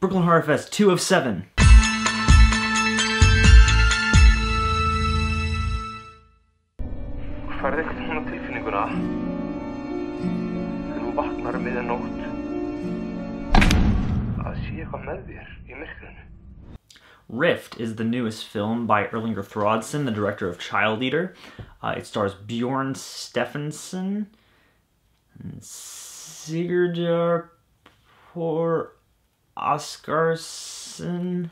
Brooklyn Horror Fest 2 of 7. Færðu eitthvað svona tilfinninguna þegar þú vaknar miðja nótt að sé eitthvað með þér í myrkrinu? Rift is the newest film by Erlingur Thoroddsen, the director of Child Eater. It stars Bjorn Stephenson and Sigurdur Oskarsson.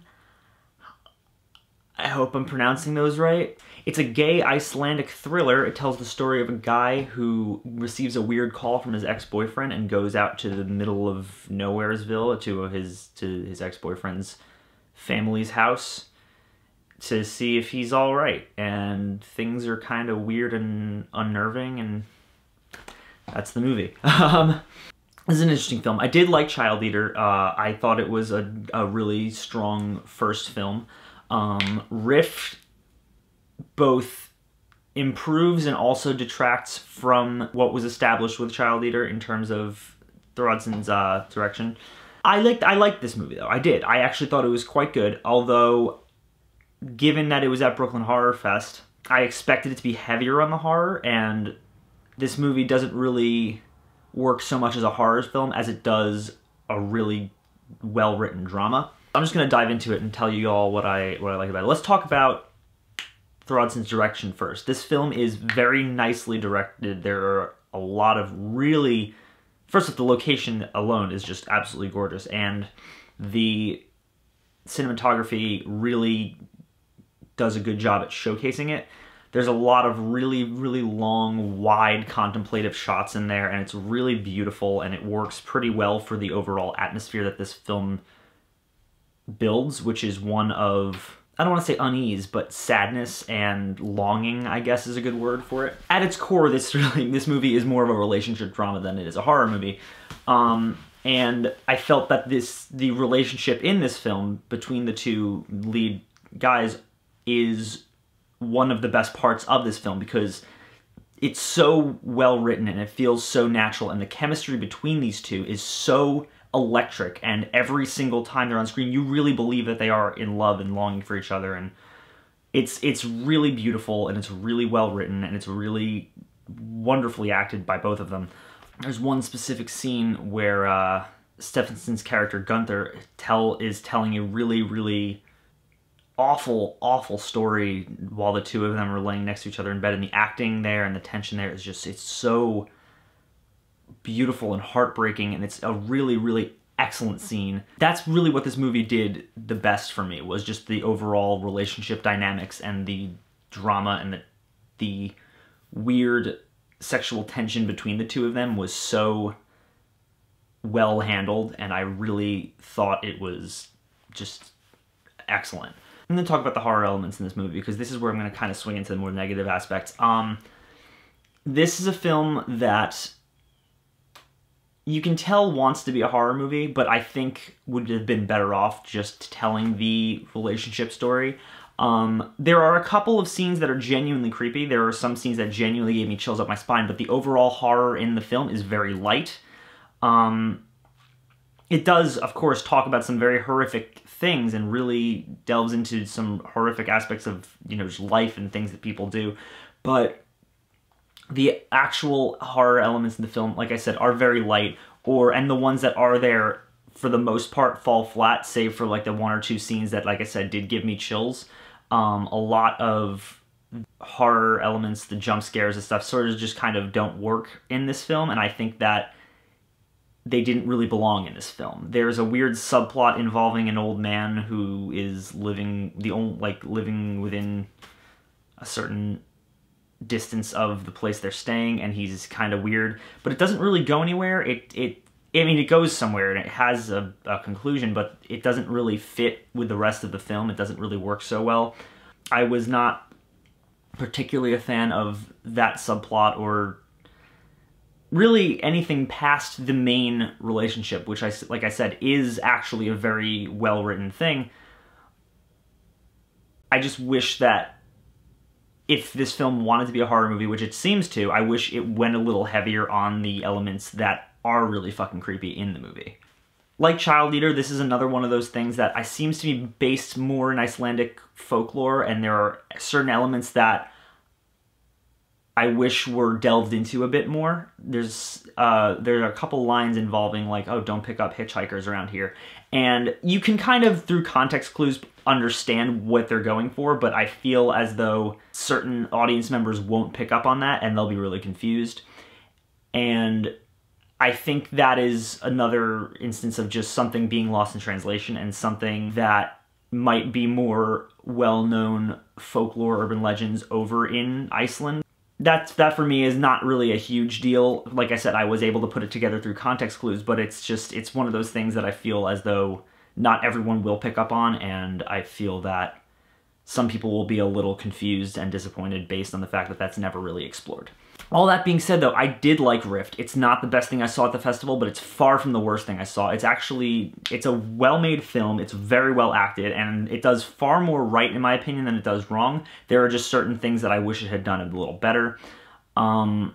I hope I'm pronouncing those right. It's a gay Icelandic thriller. It tells the story of a guy who receives a weird call from his ex-boyfriend and goes out to the middle of Nowheresville to his ex-boyfriend's family's house to see if he's all right. And things are kind of weird and unnerving, and that's the movie. This is an interesting film. I did like Child Eater. I thought it was a really strong first film. Rift both improves and also detracts from what was established with Child Eater in terms of Thorodsen's direction. I liked this movie though. I did. I actually thought it was quite good, although given that it was at Brooklyn Horror Fest, I expected it to be heavier on the horror, and this movie doesn't really work so much as a horror film as it does a really well-written drama. I'm just going to dive into it and tell you all what I like about it. Let's talk about Thorodsen's direction first. This film is very nicely directed. There are a lot of really... First off, the location alone is just absolutely gorgeous, and the cinematography really does a good job at showcasing it. There's a lot of really, really long, wide, contemplative shots in there, and it's really beautiful, and it works pretty well for the overall atmosphere that this film builds, which is one of, I don't want to say unease, but sadness and longing, I guess is a good word for it. At its core, this movie is more of a relationship drama than it is a horror movie. And I felt that the relationship in this film between the two lead guys is one of the best parts of this film, because it's so well written and it feels so natural, and the chemistry between these two is so electric, and every single time they're on screen you really believe that they are in love and longing for each other, and it's really beautiful, and it's really well written, and it's really wonderfully acted by both of them. There's one specific scene where Stephenson's character Gunther is telling a really, really awful story while the two of them are laying next to each other in bed, and the acting there and the tension there is just, it's so beautiful and heartbreaking, and it's a really, really excellent scene. That's really what this movie did the best for me, was just the overall relationship dynamics and the drama, and the weird sexual tension between the two of them was so well handled, and I really thought it was just excellent. I'm going to talk about the horror elements in this movie, because this is where I'm going to kind of swing into the more negative aspects. This is a film that you can tell wants to be a horror movie, but I think would have been better off just telling the relationship story. There are a couple of scenes that are genuinely creepy. There are some scenes that genuinely gave me chills up my spine, but the overall horror in the film is very light. It does, of course, talk about some very horrific things and really delves into some horrific aspects of, you know, just life and things that people do. But the actual horror elements in the film, like I said, are very light, and the ones that are there, for the most part, fall flat, save for like the one or two scenes that, like I said, did give me chills. A lot of horror elements, the jump scares and stuff, sort of just kind of don't work in this film, and I think that they didn't really belong in this film. There's a weird subplot involving an old man who is living within a certain distance of the place they're staying, and he's kind of weird, but it doesn't really go anywhere. I mean, it goes somewhere and it has a conclusion, but it doesn't really fit with the rest of the film. It doesn't really work so well. I was not particularly a fan of that subplot, or really anything past the main relationship, which, like I said, is actually a very well-written thing. I just wish that if this film wanted to be a horror movie, which it seems to, I wish it went a little heavier on the elements that are really fucking creepy in the movie. Like Child Eater, this is another one of those things that seems to be based more in Icelandic folklore, and there are certain elements that I wish were delved into a bit more. There are a couple lines involving like, oh, don't pick up hitchhikers around here. And you can kind of, through context clues, understand what they're going for, but I feel as though certain audience members won't pick up on that and they'll be really confused. And I think that is another instance of just something being lost in translation and something that might be more well-known folklore, urban legends over in Iceland. That for me is not really a huge deal. Like I said, I was able to put it together through context clues, but it's one of those things that I feel as though not everyone will pick up on, and I feel that some people will be a little confused and disappointed based on the fact that that's never really explored. All that being said, though, I did like Rift. It's not the best thing I saw at the festival, but it's far from the worst thing I saw. It's a well-made film, it's very well acted, and it does far more right, in my opinion, than it does wrong. There are just certain things that I wish it had done a little better,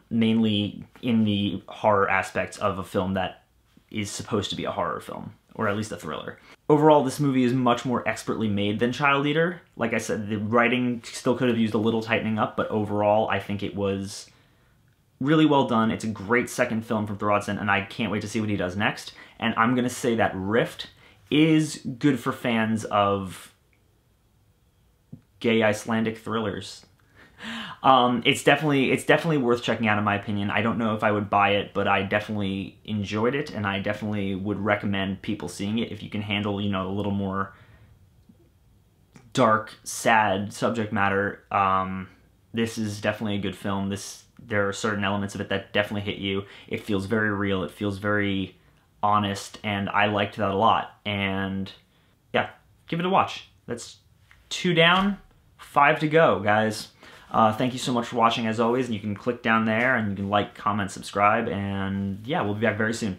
mainly in the horror aspects of a film that is supposed to be a horror film, or at least a thriller. Overall, this movie is much more expertly made than Child Eater. Like I said, the writing still could have used a little tightening up, but overall, I think it was really well done. It's a great second film from Thoroddsen, and I can't wait to see what he does next. And I'm going to say that Rift is good for fans of gay Icelandic thrillers. It's definitely worth checking out, in my opinion. I don't know if I would buy it, but I definitely enjoyed it, and I definitely would recommend people seeing it if you can handle, you know, a little more dark, sad subject matter. This is definitely a good film. There are certain elements of it that definitely hit you. It feels very real. It feels very honest, and I liked that a lot. And yeah, give it a watch. That's 2 down, 5 to go, guys. Thank you so much for watching, as always, and you can click down there and you can like, comment, subscribe, and yeah, we'll be back very soon.